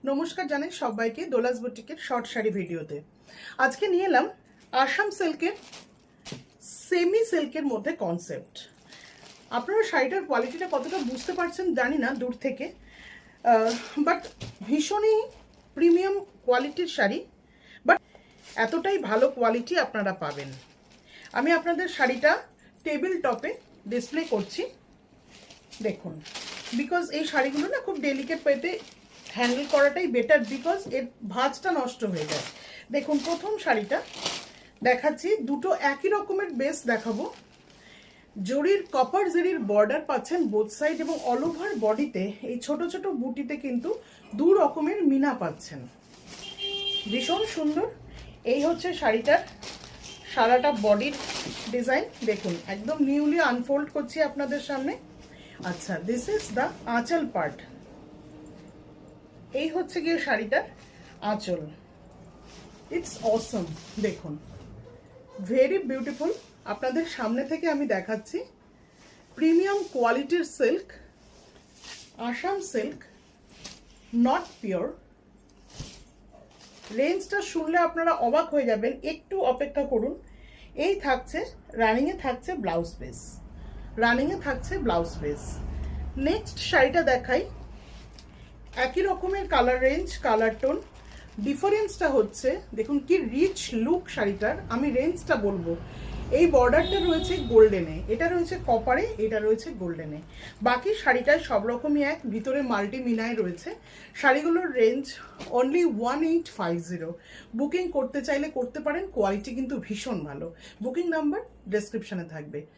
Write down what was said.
নমস্কার জানাই সবাইকে দোলাস বুটিকের শর্ট শাড়ি ভিডিওতে। আজকে নিয়ে এলাম আসাম সিল্কের সেমি সিল্কের মধ্যে কনসেপ্ট। আপনারা শাড়িটার কোয়ালিটিটা কতটা বুঝতে পারছেন জানি না দূর থেকে, বাট ভীষণই প্রিমিয়াম কোয়ালিটির শাড়ি, বাট এতটাই ভালো কোয়ালিটি আপনারা পাবেন। আমি আপনাদের শাড়িটা টেবিল টপে ডিসপ্লে করছি, দেখুন। বিকজ এই শাড়িগুলো না খুব ডেলিকেট পেতে হ্যান্ডেল করাটাই বেটার, বিকজ এর ভাঁজটা নষ্ট হয়ে যায়। দেখুন, প্রথম শাড়িটা দেখাচ্ছি, দুটো একই রকমের বেস দেখাবো। জরির কপার জরির বর্ডার পাচ্ছেন বোথ সাইড, এবং অল ওভার বডিতে এই ছোট ছোট বুটিতে কিন্তু দু রকমের মিনা পাচ্ছেন, ভীষণ সুন্দর। এই হচ্ছে শাড়িটার সারাটা বডির ডিজাইন, দেখুন একদম নিউলি আনফোল্ড করছি আপনাদের সামনে। আচ্ছা, দিস ইজ দ্য আঁচল পার্ট। এই হচ্ছে গিয়ে শাড়িটার আঁচল। ইটস অসম, দেখুন ভেরি বিউটিফুল। আপনাদের সামনে থেকে আমি দেখাচ্ছি প্রিমিয়াম কোয়ালিটির silk, Assam silk, not pure. রেঞ্জটা শুনলে আপনারা অবাক হয়ে যাবেন, একটু অপেক্ষা করুন। এই থাকছে রানিংয়ে, থাকছে ব্লাউজ পিস, রানিংয়ে থাকছে ব্লাউজ পিস। নেক্সট শাড়িটা দেখাই, একই রকমের কালার রেঞ্জ, কালার টোন। ডিফারেন্সটা হচ্ছে দেখুন কি রিচ লুক শাড়িটার। আমি রেঞ্জটা বলবো, এই বর্ডারটা রয়েছে গোল্ডেনে, এটা রয়েছে কপারে, এটা রয়েছে গোল্ডেনে। বাকি শাড়িটায় সব রকমই এক, ভিতরে মাল্টি মিনায় রয়েছে। শাড়িগুলোর রেঞ্জ অনলি 1850। বুকিং করতে চাইলে করতে পারেন, কোয়ালিটি কিন্তু ভীষণ ভালো। বুকিং নাম্বার ডেসক্রিপশনে থাকবে।